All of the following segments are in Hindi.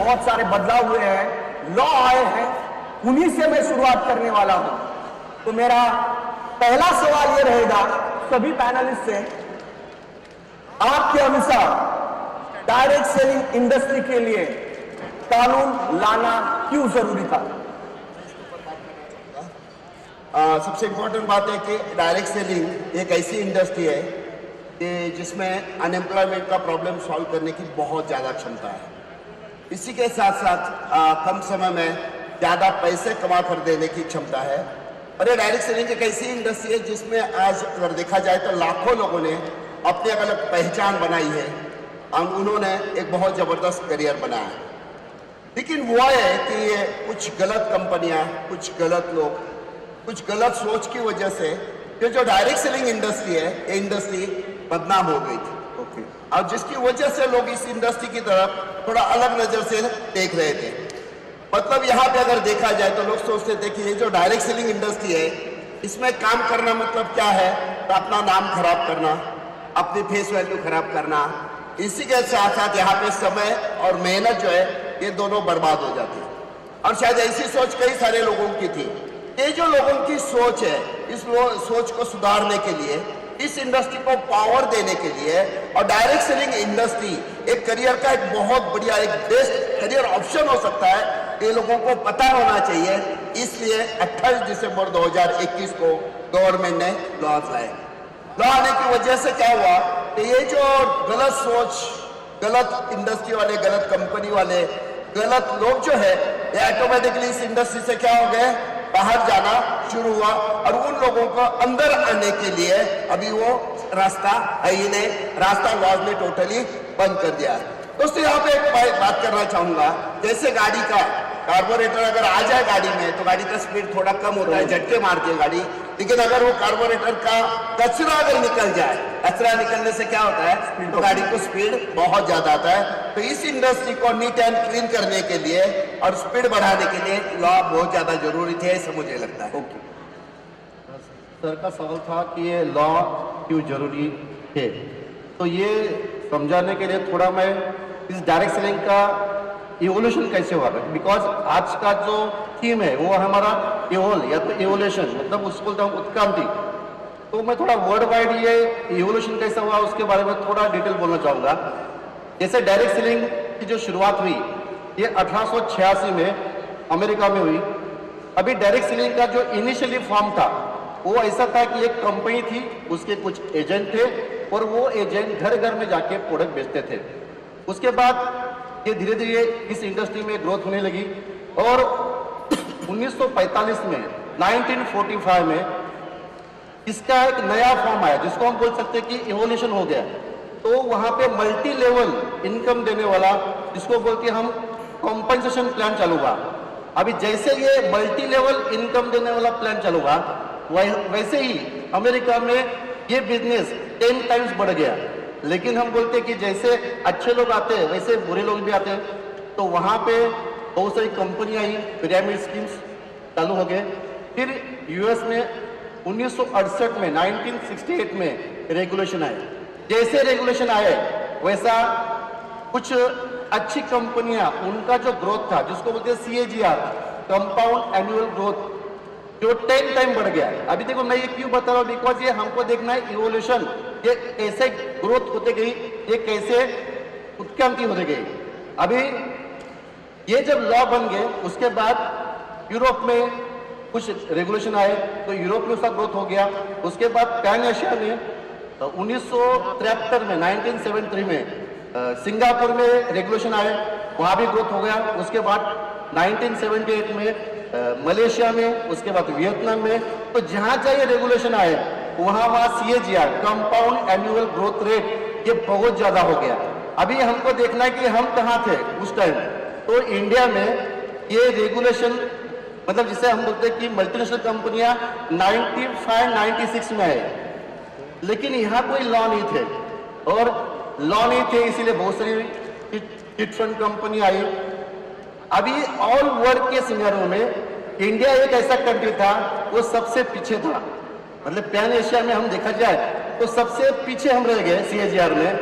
बहुत सारे बदलाव हुए हैं, लॉ आए हैं, उन्हीं से मैं शुरुआत करने वाला हूं। तो मेरा पहला सवाल यह रहेगा सभी पैनलिस्ट से, आपके अनुसार डायरेक्ट सेलिंग इंडस्ट्री के लिए कानून लाना क्यों जरूरी था? सबसे इंपॉर्टेंट बात है कि डायरेक्ट सेलिंग एक ऐसी इंडस्ट्री है कि जिसमें अनएम्प्लॉयमेंट का प्रॉब्लम सॉल्व करने की बहुत ज़्यादा क्षमता है। इसी के साथ साथ कम समय में ज़्यादा पैसे कमा कर देने की क्षमता है। और ये डायरेक्ट सेलिंग एक ऐसी इंडस्ट्री है जिसमें आज अगर देखा जाए तो लाखों लोगों ने अपनी एक अलग पहचान बनाई है और उन्होंने एक बहुत ज़बरदस्त करियर बनाया है। लेकिन वो है कि ये कुछ गलत कंपनियां, कुछ गलत लोग, कुछ गलत सोच की वजह से ये जो डायरेक्ट सेलिंग इंडस्ट्री है, ये इंडस्ट्री बदनाम हो गई थी। और जिसकी वजह से लोग इस इंडस्ट्री की तरफ थोड़ा अलग नजर से देख रहे थे। मतलब यहाँ पे अगर देखा जाए तो लोग सोचते थे कि ये जो डायरेक्ट सेलिंग इंडस्ट्री है, इसमें काम करना मतलब क्या है, तो अपना नाम खराब करना, अपनी फेस वैल्यू खराब करना। इसी के साथ साथ यहाँ पे समय और मेहनत जो है ये दोनों बर्बाद हो जाती है। और शायद ऐसी सोच कई सारे लोगों की थी। ये जो लोगों की सोच है, इस सोच को सुधारने के लिए, इस इंडस्ट्री को पावर देने के लिए और डायरेक्ट सेलिंग इंडस्ट्री एक करियर का एक बहुत बढ़िया, एक बेस्ट करियर ऑप्शन हो सकता है, ये लोगों को पता होना चाहिए। इसलिए 28 दिसंबर 2021 को गवर्नमेंट ने लॉ लाए। लॉ आने की वजह से क्या हुआ कि ये जो गलत सोच, गलत इंडस्ट्री वाले, गलत कंपनी वाले, गलत लोग जो है, ये ऑटोमेटिकली इस इंडस्ट्री से क्या हो गए, बाहर जाना शुरू हुआ। और उन लोगों को अंदर आने के लिए अभी वो रास्ता है ही नहीं, रास्ता लॉज ने टोटली बंद कर दिया। दोस्तों यहाँ पे एक बात करना चाहूंगा, जैसे गाड़ी का कार्बोरेटर अगर आ जाए गाड़ी में तो गाड़ी का स्पीड थोड़ा कम होता है, झटके मारती है गाड़ी। लेकिन अगर वो कार्बोरेटर का कचरा अगर निकल जाए, कचरा निकलने से क्या होता है, तो गाड़ी को स्पीड बहुत ज्यादा आता है। तो इस इंडस्ट्री को नीट एंड क्लीन करने के लिए और स्पीड बढ़ाने के लिए लॉ बहुत ज्यादा जरूरी थे, ऐसा मुझे लगता है। सर का सवाल था कि ये लॉ क्यों जरूरी है, तो ये समझाने के लिए थोड़ा मैं इस डायरेक्ट सेलिंग का इवोल्यूशन कैसे हुआ, बिकॉज आज का जो थीम है वो हमारा इवोल या तो इवोल्यूशन, मतलब उसको बोलते हैं उत्क्रांति। तो मैं थोड़ा वर्ल्ड वाइड ये इवोल्यूशन कैसा हुआ उसके बारे में थोड़ा डिटेल बोलना चाहूँगा। जैसे डायरेक्ट सेलिंग की जो शुरुआत हुई ये 1886 में अमेरिका में हुई। अभी डायरेक्ट सेलिंग का जो इनिशियली फॉर्म था वो ऐसा था कि एक कंपनी थी, उसके कुछ एजेंट थे और वो एजेंट घर घर में जाके प्रोडक्ट बेचते थे। उसके बाद ये धीरे धीरे इस इंडस्ट्री में ग्रोथ होने लगी और 1945 में 1945 में इसका एक नया फॉर्म आया जिसको हम बोल सकते हैं कि इवोल्यूशन हो गया। तो वहां पे मल्टी लेवल इनकम देने वाला, जिसको बोलते हम कॉम्पनसेशन प्लान चालू हुआ। अभी जैसे ये मल्टी लेवल इनकम देने वाला प्लान चालू हुआ, वैसे ही अमेरिका में ये बिजनेस 10 टाइम्स बढ़ गया। लेकिन हम बोलते हैं कि जैसे अच्छे लोग आते हैं वैसे बुरे लोग भी आते हैं। तो वहाँ पे बहुत सारी कंपनी आई, पिरामिड स्कीम्स चालू हो गए। फिर यूएस में 1968 में 1968 में रेगुलेशन आए। जैसे रेगुलेशन आए वैसा कुछ अच्छी कंपनियां, उनका जो ग्रोथ था जिसको बोलते हैं CAGR, कंपाउंड एनुअल ग्रोथ, जो 10 टाइम बढ़ गया। अभी देखो मैं ये क्यों बता रहा हूँ, बिकॉज ये हमको देखना है इवोल्यूशन, ये कैसे ग्रोथ होते गई, ये कैसे उत्क्रांति होते गई। अभी ये जब लॉ बन गए उसके बाद यूरोप में कुछ रेगुलेशन आए तो यूरोप में उसका ग्रोथ हो गया। उसके बाद पैन एशिया में 1973 में 1973 में सिंगापुर में रेगुलेशन आए, वहाँ भी ग्रोथ हो गया। उसके बाद 1978 में मलेशिया में, उसके बाद वियतनाम में। तो जहाँ जहाँ ये रेगुलेशन आए वहाँ CAGR, compound annual growth rate, ये बहुत ज्यादा हो गया। अभी हमको देखना है कि हम कहाँ थे उस टाइम। तो इंडिया में ये रेगुलेशन, मतलब जिसे हम बोलते हैं कि मल्टीनेशनल कंपनियां 95-96 में आए, लेकिन यहाँ कोई लॉ नहीं थे। और लॉ नहीं थे इसीलिए बहुत सारी चिट फंड कंपनी आई। अभी ऑल वर्ल्ड के सिनेरियो में इंडिया एक ऐसा कंट्री था वो सबसे पीछे था, मतलब पैन एशिया में हम देखा जाए तो सबसे पीछे हम रह गए CAGR में।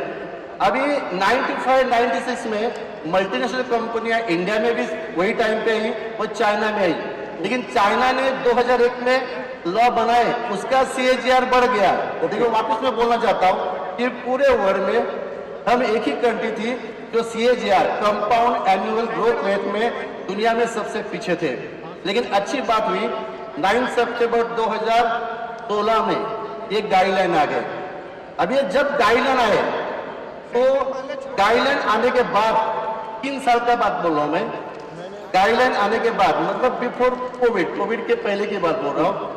अभी 95-96 में मल्टीनेशनल कंपनियां इंडिया में भी वही टाइम पे आई और चाइना में आई, लेकिन चाइना ने 2001 में लॉ बनाए, उसका CAGR बढ़ गया। देखो वापस मैं बोलना चाहता हूँ कि पूरे वर्ल्ड में हम एक ही कंट्री थी जो CAGR compound annual growth rate में दुनिया में सबसे पीछे थे। लेकिन अच्छी बात हुई 9 सितंबर 2016 में ये गाइडलाइन आ गए। अब ये जब गाइडलाइन आए तो गाइडलाइन आने के बाद 3 साल का बात बोल रहा हूं मैं, गाइडलाइन आने के बाद मतलब बिफोर कोविड के पहले की बात बोल रहा हूं,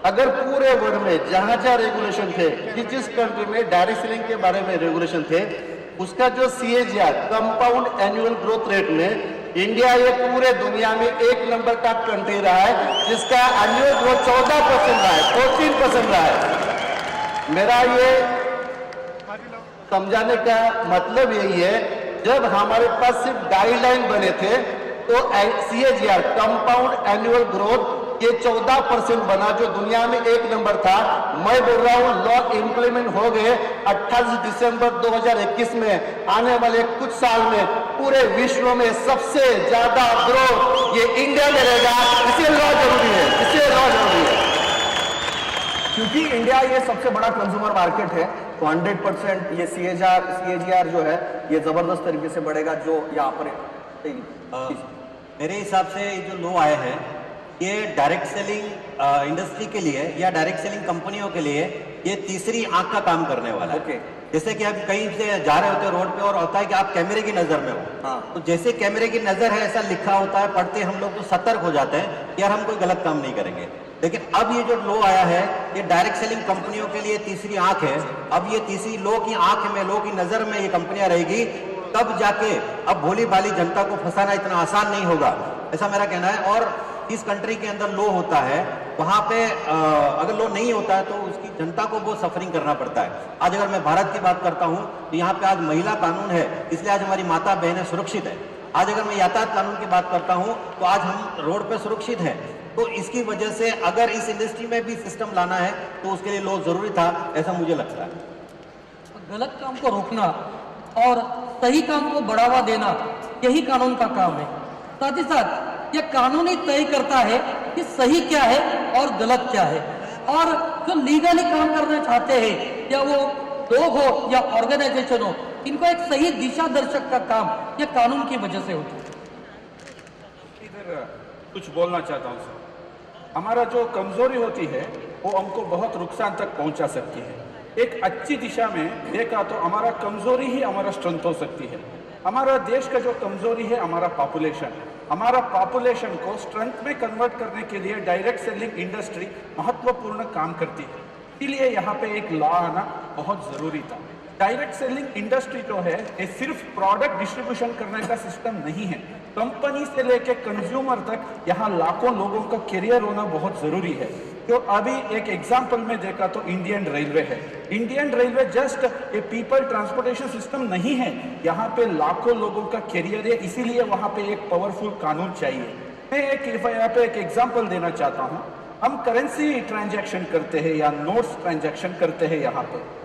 अगर पूरे वर्ल्ड में जहां जहां रेगुलेशन थे, जिस कंट्री में डायरेक्ट सेलिंग के बारे में रेगुलेशन थे, उसका जो CAGR compound annual growth rate में इंडिया ये पूरे दुनिया में 1 नंबर का कंट्री रहा है, जिसका एनुअल ग्रोथ 14% रहा है, 14% रहा है। मेरा ये समझाने का मतलब यही है, जब हमारे पास सिर्फ गाइडलाइन बने थे तो CAGR कंपाउंड एनुअल ग्रोथ ये 14% बना, जो दुनिया में 1 नंबर था। मैं बोल रहा हूं लॉ इंप्लीमेंट हो गए 28 दिसंबर 2021 में, आने वाले कुछ साल में पूरे विश्व में सबसे ज्यादा ग्रोथ ये इंडिया में रहेगा। इसलिए लॉ जरूरी है, इसलिए लॉ जरूरी है। क्योंकि इंडिया ये सबसे बड़ा कंज्यूमर मार्केट है, तो 100% ये CAGR जो है ये जबरदस्त तरीके से बढ़ेगा। जो यहाँ पर मेरे हिसाब से जो लो आए हैं ये डायरेक्ट सेलिंग इंडस्ट्री के लिए या डायरेक्ट सेलिंग कंपनियों के लिए ये तीसरी आंख का काम करने वाला है। ओके। जैसे कि आप कहीं से जा रहे होते हो रोड पे और होता है कि आप कैमरे की नजर में हो, हाँ। तो जैसे कैमरे की नजर है ऐसा लिखा होता है, पढ़ते हम लोग तो सतर्क हो जाते हैं कि यार हम कोई गलत काम नहीं करेंगे। लेकिन अब ये जो लो आया है ये डायरेक्ट सेलिंग कंपनियों के लिए तीसरी आंख है। अब ये तीसरी लो की आंख में, लो की नजर में ये कंपनियां रहेगी, तब जाके अब भोली भाली जनता को फंसाना इतना आसान नहीं होगा, ऐसा मेरा कहना है। और इस कंट्री के अंदर लो होता है, वहां पे अगर लो नहीं होता है तो उसकी जनता को बहुत सफरिंग करना पड़ता है। आज अगर मैं भारत की बात करता हूं तो यहाँ पे आज महिला कानून है, इसलिए आज हमारी माता बहनें सुरक्षित है। आज अगर मैं यातायात कानून की बात करता हूं तो आज हम रोड पे सुरक्षित हैं। तो इसकी वजह से अगर इस इंडस्ट्री में भी सिस्टम लाना है तो उसके लिए लॉ जरूरी था, ऐसा मुझे लगता है। गलत काम को रोकना और सही काम को बढ़ावा देना यही कानून का काम है। साथ ही साथ यह कानून ही तय करता है कि सही क्या है और गलत क्या है। और जो लीगली काम करना चाहते हैं, या वो लोग हो या ऑर्गेनाइजेशन हो, इनको एक सही दिशा दर्शक का काम यह कानून की वजह से होता है। इधर कुछ बोलना चाहता हूँ सर। हमारा जो कमजोरी होती है वो हमको बहुत नुकसान तक पहुंचा सकती है। एक अच्छी दिशा में देखा तो हमारा कमजोरी ही हमारा स्ट्रेंथ हो सकती है। हमारा देश का जो कमजोरी है हमारा पॉपुलेशन, हमारा पॉपुलेशन को स्ट्रेंथ में कन्वर्ट करने के लिए डायरेक्ट सेलिंग इंडस्ट्री महत्वपूर्ण काम करती है। इसलिए यहाँ पे एक लॉ आना बहुत जरूरी था। डायरेक्ट सेलिंग इंडस्ट्री जो है ये सिर्फ प्रोडक्ट डिस्ट्रीब्यूशन करने का सिस्टम नहीं है, कंपनी से लेके कंज्यूमर तक यहाँ लाखों लोगों का करियर होना बहुत जरूरी है। तो अभी एक एग्जांपल में देखा तो इंडियन रेलवे है। Indian railway just a people transportation system नहीं है, यहाँ पे लाखों लोगों का करियर है, इसीलिए वहाँ पे एक पावरफुल कानून चाहिए। मैं यहाँ पे एक एग्जांपल देना चाहता हूँ। हम करेंसी ट्रांजैक्शन करते हैं या नोट्स ट्रांजैक्शन करते हैं, यहाँ पे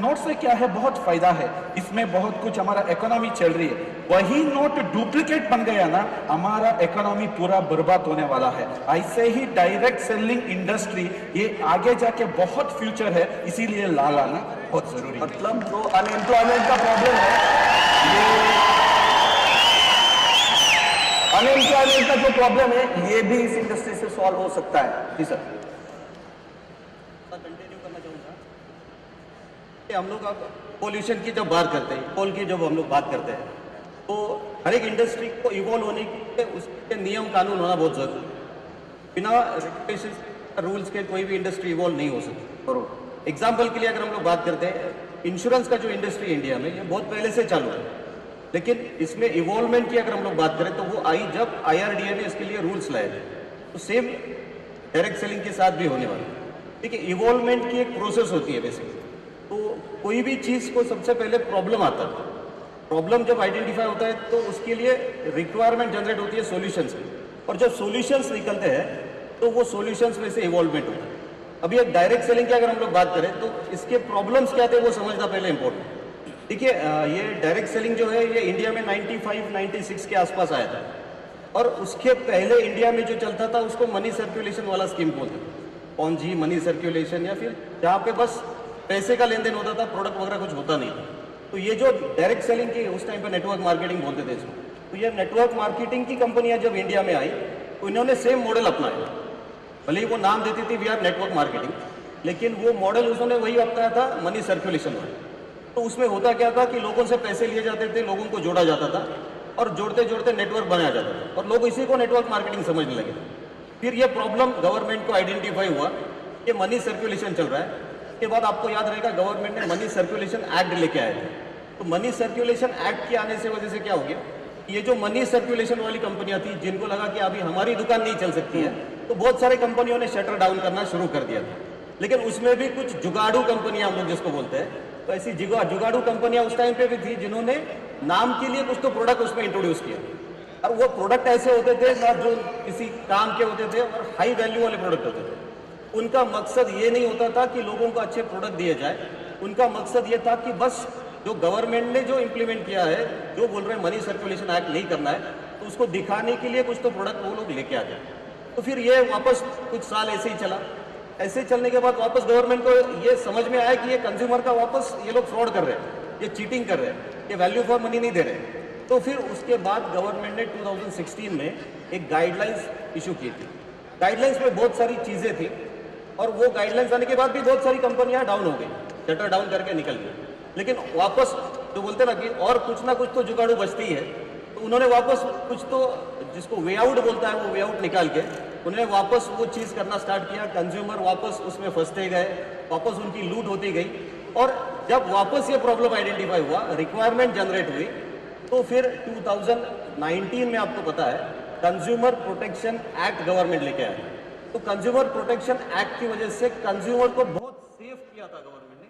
नोट से क्या है बहुत फायदा है, इसमें बहुत कुछ हमारा इकोनॉमी चल रही है। वही नोट डुप्लीकेट बन गया ना, हमारा इकोनॉमी पूरा बर्बाद होने वाला है। ऐसे ही डायरेक्ट सेलिंग इंडस्ट्री ये आगे जाके बहुत फ्यूचर है, इसीलिए ला लाना बहुत जरूरी है। मतलब जो अनएम्प्लॉयमेंट का प्रॉब्लम है, ये अनएम्प्लॉयमेंट का जो प्रॉब्लम है ये भी इस इंडस्ट्री से सॉल्व हो सकता है। जी सर। हम लोग अब पॉल्यूशन की जब बात करते हैं, पोल की जब हम लोग बात करते हैं, तो हर एक इंडस्ट्री को इवॉल्व होने के उसके नियम कानून होना बहुत जरूरी है। बिना रेगुलेशन रूल्स के कोई भी इंडस्ट्री इवॉल्व नहीं हो सकती। एग्जाम्पल के लिए अगर हम लोग बात करते हैं, इंश्योरेंस का जो इंडस्ट्री इंडिया में ये बहुत पहले से चालू है, लेकिन इसमें इवॉल्वमेंट की अगर हम लोग बात करें तो वो आई जब IRDA ने इसके लिए रूल्स लाए थे। तो सेम डायरेक्ट सेलिंग के साथ भी होने वाला है। देखिए, इवॉल्वमेंट की एक प्रोसेस होती है बेसिकली। तो कोई भी चीज़ को सबसे पहले प्रॉब्लम आता है, प्रॉब्लम जब आइडेंटिफाई होता है तो उसके लिए रिक्वायरमेंट जनरेट होती है सॉल्यूशंस की, और जब सॉल्यूशंस निकलते हैं तो वो सॉल्यूशंस में से इवॉल्वमेंट होता है। अभी एक डायरेक्ट सेलिंग की अगर हम लोग बात करें तो इसके प्रॉब्लम्स क्या थे वो समझना पहले इंपॉर्टेंट। देखिए ये डायरेक्ट सेलिंग जो है ये इंडिया में 95-96 के आसपास आया था, और उसके पहले इंडिया में जो चलता था उसको मनी सर्कुलेशन वाला स्कीम बोलते थे, पॉन्जी मनी सर्कुलेशन, या फिर जहाँ पे बस पैसे का लेन देन होता था, प्रोडक्ट वगैरह कुछ होता नहीं था। तो ये जो डायरेक्ट सेलिंग की उस टाइम पे नेटवर्क मार्केटिंग बोलते थे इसको, तो ये नेटवर्क मार्केटिंग की कंपनियां जब इंडिया में आई तो इन्होंने सेम मॉडल अपनाया। भले ही वो नाम देती थी वी आर नेटवर्क मार्केटिंग, लेकिन वो मॉडल उन्होंने वही अपनाया था, मनी सर्कुलेशन वाला। तो उसमें होता क्या था कि लोगों से पैसे लिए जाते थे, लोगों को जोड़ा जाता था, और जोड़ते जोड़ते नेटवर्क बनाया जाता था, और लोग इसी को नेटवर्क मार्केटिंग समझने लगे। फिर ये प्रॉब्लम गवर्नमेंट को आइडेंटिफाई हुआ कि मनी सर्कुलेशन चल रहा है। उसके बाद आपको याद रहेगा गवर्नमेंट ने मनी सर्कुलेशन एक्ट लेके आए थे। तो मनी सर्कुलेशन एक्ट के आने से वजह से क्या हो गया, ये जो मनी सर्कुलेशन वाली कंपनियां थी जिनको लगा कि अभी हमारी दुकान नहीं चल सकती है, तो बहुत सारे कंपनियों ने शटर डाउन करना शुरू कर दिया था। लेकिन उसमें भी कुछ जुगाड़ू कंपनियां, हम लोग जिसको बोलते हैं, तो ऐसी जुगाड़ू कंपनियां उस टाइम पे भी थी जिन्होंने नाम के लिए कुछ तो प्रोडक्ट उसमें इंट्रोड्यूस किया, और वो प्रोडक्ट ऐसे होते थे ना जो किसी काम के होते थे और हाई वैल्यू वाले प्रोडक्ट होते थे। उनका मकसद ये नहीं होता था कि लोगों को अच्छे प्रोडक्ट दिए जाए, उनका मकसद ये था कि बस जो गवर्नमेंट ने जो इम्प्लीमेंट किया है, जो बोल रहे हैं मनी सर्कुलेशन एक्ट नहीं करना है, तो उसको दिखाने के लिए कुछ तो प्रोडक्ट वो लोग लेके आ जाए। तो फिर ये वापस कुछ साल ऐसे ही चला। ऐसे चलने के बाद वापस गवर्नमेंट को ये समझ में आया कि ये कंज्यूमर का वापस ये लोग फ्रॉड कर रहे हैं, ये चीटिंग कर रहे हैं, ये वैल्यू फॉर मनी नहीं दे रहे। तो फिर उसके बाद गवर्नमेंट ने 2016 में एक गाइडलाइंस इशू की थी। गाइडलाइंस में बहुत सारी चीज़ें थी, और वो गाइडलाइंस आने के बाद भी बहुत सारी कंपनियां डाउन हो गई, शटर डाउन करके निकल गई। लेकिन वापस जो बोलते ना कि और कुछ ना कुछ तो जुगाड़ू बचती है, तो उन्होंने वापस कुछ तो जिसको वे आउट बोलता है वो वे आउट निकाल के उन्होंने वापस वो चीज़ करना स्टार्ट किया। कंज्यूमर वापस उसमें फंसते गए, वापस उनकी लूट होती गई, और जब वापस ये प्रॉब्लम आइडेंटिफाई हुआ, रिक्वायरमेंट जनरेट हुई, तो फिर 2019 में आपको पता है कंज्यूमर प्रोटेक्शन एक्ट गवर्नमेंट लेके आया। तो कंज्यूमर प्रोटेक्शन एक्ट की वजह से कंज्यूमर को बहुत सेफ किया था गवर्नमेंट ने,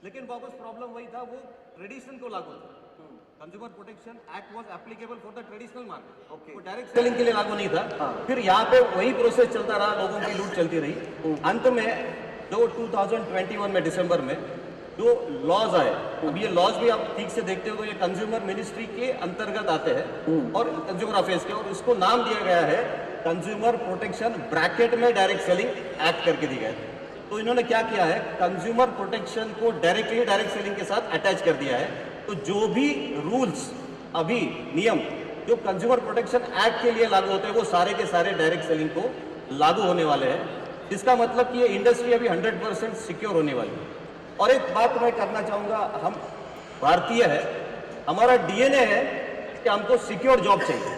लेकिन वापस प्रॉब्लम वही था, वो ट्रेडिशन को लागू था। Consumer protection act was applicable for the traditional market, वो डायरेक्ट सेलिंग के लिए लागू नहीं था। फिर यहाँ पे वही प्रोसेस चलता रहा, लोगों की लूट चलती रही। अंत में जो 2021 में दिसंबर में जो लॉज आए, अब ये लॉज भी आप ठीक से देखते हो तो ये कंज्यूमर मिनिस्ट्री के अंतर्गत आते हैं और कंज्यूमर अफेयर्स के, और इसको नाम दिया गया है कंज्यूमर प्रोटेक्शन ब्रैकेट में डायरेक्ट सेलिंग एक्ट करके दी गया है। तो इन्होंने क्या किया है, कंज्यूमर प्रोटेक्शन को डायरेक्टली डायरेक्ट सेलिंग के साथ अटैच कर दिया है। तो जो भी रूल्स अभी नियम जो कंज्यूमर प्रोटेक्शन एक्ट के लिए लागू होते हैं, वो सारे के सारे डायरेक्ट सेलिंग को लागू होने वाले हैं, जिसका मतलब कि ये इंडस्ट्री अभी 100% सिक्योर होने वाली है। और एक बात मैं करना चाहूँगा, हम भारतीय है, हमारा डीएनए है कि हमको सिक्योर जॉब चाहिए।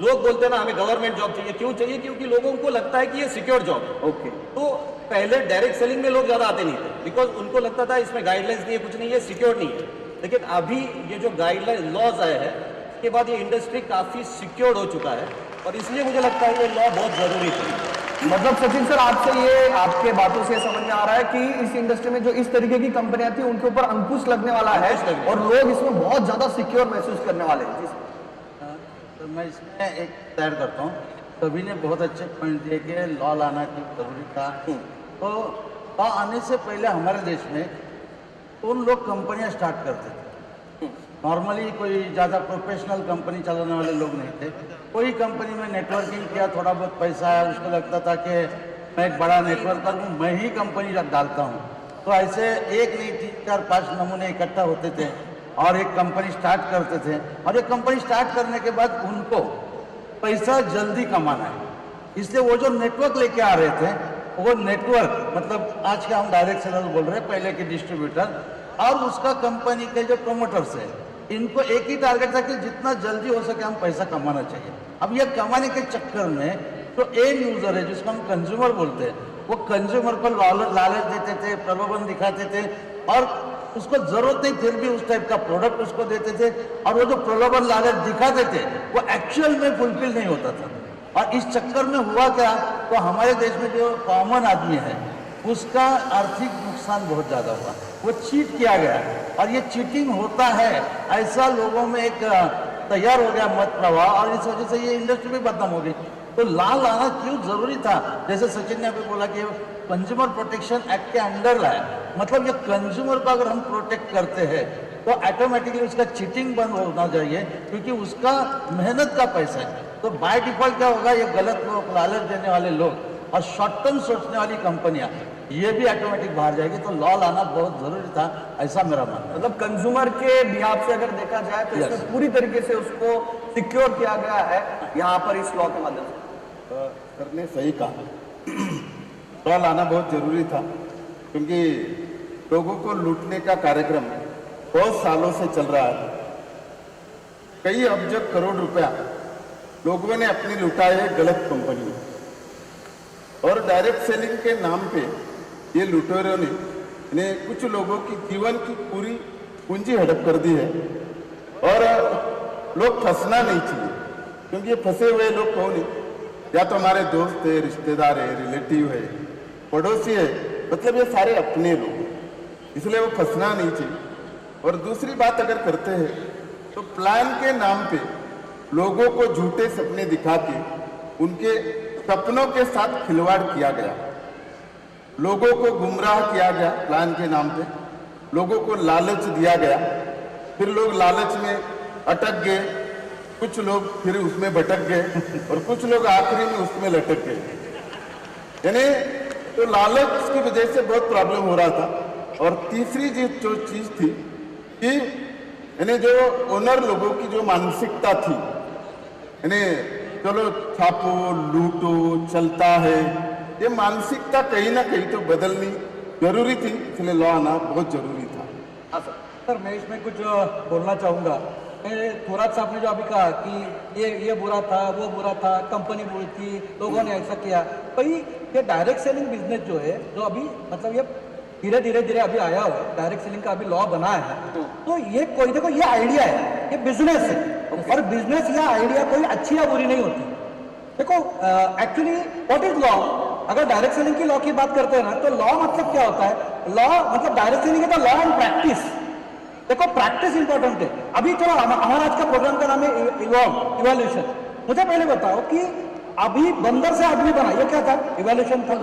लोग बोलते हैं ना हमें गवर्नमेंट जॉब चाहिए, क्यों चाहिए? क्योंकि लोगों को लगता है कि ये सिक्योर जॉब है। ओके। तो पहले डायरेक्ट सेलिंग में लोग ज़्यादा आते नहीं थे, बिकॉज उनको लगता था इसमें गाइडलाइंस नहीं है, कुछ नहीं है, सिक्योर नहीं है। लेकिन अभी ये जो गाइडलाइन लॉज आए हैं, इसके बाद ये इंडस्ट्री काफ़ी सिक्योर्ड हो चुका है, और इसलिए मुझे लगता है ये लॉ बहुत ज़रूरी थी। मतलब सचिन सर, आपसे ये आपके बातों से समझ में आ रहा है कि इस इंडस्ट्री में जो इस तरीके की कंपनियां थी उनके ऊपर अंकुश लगने वाला है, और लोग इसमें बहुत ज्यादा सिक्योर महसूस करने वाले हैं। तो मैं इसमें एक ऐड करता हूँ, सभी ने बहुत अच्छे पॉइंट दिए कि लॉ लाना की जरूरी था। तो लॉ आने से पहले हमारे देश में उन लोग कंपनियां स्टार्ट करते थे। नॉर्मली कोई ज़्यादा प्रोफेशनल कंपनी चलाने वाले लोग नहीं थे। कोई कंपनी में नेटवर्किंग किया, थोड़ा बहुत पैसा आया, उसको लगता था कि मैं एक बड़ा नेटवर्क करूँ, मैं ही कंपनी डालता हूँ। तो ऐसे एक नहीं 3, 4, 5 नमूने इकट्ठा होते थे और एक कंपनी स्टार्ट करते थे। और एक कंपनी स्टार्ट करने के बाद उनको पैसा जल्दी कमाना है, इसलिए वो जो नेटवर्क लेके आ रहे थे, वो नेटवर्क मतलब आज के हम डायरेक्ट सेलर बोल रहे हैं, पहले के डिस्ट्रीब्यूटर और उसका कंपनी के जो प्रोमोटर्स है, इनको एक ही टारगेट था कि जितना जल्दी हो सके हम पैसा कमाना चाहिए। अब ये कमाने के चक्कर में जो एंड यूजर है, जिसको हम कंज्यूमर बोलते हैं, वो कंज्यूमर को लालच देते थे, प्रलोभन दिखाते थे, और उसको जरूरत नहीं फिर भी उस टाइप का प्रोडक्ट उसको देते थे, और वो जो प्रलोभन लालच दिखाते थे वो एक्चुअल में फुलफिल नहीं होता था। और इस चक्कर में हुआ क्या, तो हमारे देश में जो कॉमन आदमी है उसका आर्थिक नुकसान बहुत ज़्यादा हुआ, वो चीट किया गया। और ये चीटिंग होता है ऐसा लोगों में एक तैयार हो गया मत प्रवाह, और इस वजह से ये इंडस्ट्री भी बदनाम हो गई। तो लॉ लाना क्यों जरूरी था? जैसे सचिन ने अभी बोला कि कंज्यूमर प्रोटेक्शन एक्ट के अंडर लाया, मतलब ये कंज्यूमर को अगर हम प्रोटेक्ट करते हैं तो ऑटोमेटिकली उसका चीटिंग बंद होना चाहिए, क्योंकि उसका मेहनत का पैसा है। तो बाय डिफॉल्ट क्या होगा, ये गलत लोग, लालच देने वाले लोग और शॉर्ट टर्म सोचने वाली कंपनियां, ये भी ऑटोमेटिक बाहर जाएगी। तो लॉ लाना बहुत जरूरी था, ऐसा मेरा मानना है। मतलब कंज्यूमर के बिहाफ से अगर देखा जाए तो Yes. इसमें पूरी तरीके से उसको सिक्योर किया गया है यहाँ पर इस लॉ के माध्यम से। सर ने सही कहा, लॉ लाना बहुत जरूरी था, क्योंकि लोगों को लूटने का कार्यक्रम बहुत सालों से चल रहा है। कई अब्ज करोड़ रुपया लोगों ने अपनी लुटाए है गलत कंपनी में, और डायरेक्ट सेलिंग के नाम पे ये लुटेरों ने कुछ लोगों की जीवन की पूरी पूंजी हड़प कर दी है। और लोग फंसना नहीं चाहिए, क्योंकि ये फंसे हुए लोग कौन है? या तो हमारे दोस्त है, रिश्तेदार है, रिलेटिव है, पड़ोसी है, मतलब ये सारे अपने लोग हैं, इसलिए वो फंसना नहीं चाहिए। और दूसरी बात अगर करते हैं तो प्लान के नाम पे लोगों को झूठे सपने दिखा के उनके सपनों के साथ खिलवाड़ किया गया, लोगों को गुमराह किया गया प्लान के नाम पे, लोगों को लालच दिया गया, फिर लोग लालच में अटक गए, कुछ लोग फिर उसमें भटक गए और कुछ लोग आखिरी में उसमें लटक गए। यानी तो लालच की वजह से बहुत प्रॉब्लम हो रहा था। और तीसरी जो चीज थी कि यानी जो ओनर लोगों की जो मानसिकता थी, यानी चलो छापो लूटो चलता है, ये मानसिकता कहीं ना कहीं तो बदलनी जरूरी थी, इसलिए लॉ आना बहुत जरूरी था। सर मैं इसमें कुछ बोलना चाहूँगा। थोड़ा सा आपने जो अभी कहा कि ये बुरा था, वो बुरा था, कंपनी बुरी थी, लोगों ने ऐसा किया। भाई ये डायरेक्ट सेलिंग बिजनेस जो है, जो अभी मतलब ये धीरे धीरे अभी आया हुआ है, डायरेक्ट सेलिंग का अभी लॉ बना है, तो ये कोई देखो ये आइडिया है, ये बिजनेस है, और बिजनेस या आइडिया कोई अच्छी या बुरी नहीं होती। देखो एक्चुअली व्हाट इज लॉ? अगर डायरेक्ट सेलिंग की लॉ की बात करते हैं ना, तो लॉ मतलब क्या होता है? लॉ मतलब डायरेक्ट सेलिंग है तो लॉ एंड प्रैक्टिस। देखो प्रैक्टिस इंपॉर्टेंट है। अभी चलो हमारा आज का प्रोग्राम का नाम है इवैल्यूएशन। मुझे पहले बताओ कि अभी बंदर से आदमी बना, ये क्या था? इवैल्यूएशन था।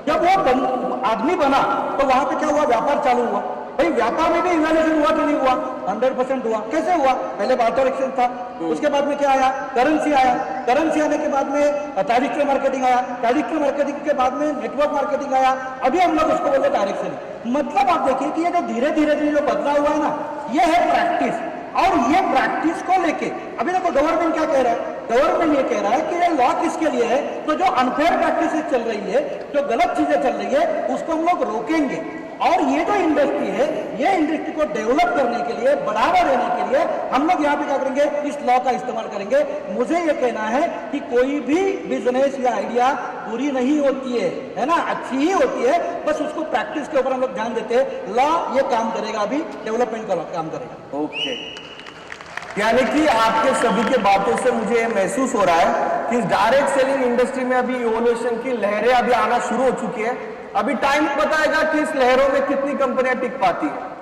जब वो आदमी बना तो वहां पे क्या हुआ? व्यापार चालू हुआ। भाई व्यापार में भी इवैल्यूएशन हुआ कि नहीं हुआ? 100% हुआ। कैसे हुआ? पहले बार्टर एक्सचेंज था, उसके बाद में क्या आया? करेंसी आया। करेंसी आने के बाद में ट्रेडिशनल मार्केटिंग आया। ट्रेडिशनल मार्केटिंग के बाद में नेटवर्क मार्केटिंग आया। अभी हम लोग उसको बोलते डायरेक्ट सेलिंग। मतलब आप देखिए कि ये जो धीरे धीरे जो बदला हुआ है ना, ये है प्रैक्टिस। और ये प्रैक्टिस को लेके अभी देखो गवर्नमेंट क्या कह रहा है? गवर्नमेंट ये कह रहा है कि ये लॉ किसके लिए है? तो जो अनफेयर प्रैक्टिसेस चल रही है, जो गलत चीजें चल रही है, उसको हम लोग रोकेंगे। और ये जो इंडस्ट्री है, ये इंडस्ट्री को डेवलप करने के लिए, बढ़ावा देने के लिए हम लोग यहाँ पे क्या करेंगे? इस लॉ का इस्तेमाल करेंगे। मुझे ये कहना है कि कोई भी बिजनेस या आइडिया बुरी नहीं होती है ना, अच्छी ही होती है, बस उसको प्रैक्टिस के ऊपर हम लोग ध्यान देते हैं। लॉ ये काम करेगा, अभी डेवलपमेंट का काम करेगा। ओके, यानी कि आपके सभी के बातों से मुझे ये महसूस हो रहा है कि इस डायरेक्ट सेलिंग इंडस्ट्री में अभी इवोल्यूशन की लहरें अभी आना शुरू हो चुकी है। अभी टाइम बताएगा कि इस लहरों में कितनी कंपनियां टिक पाती है।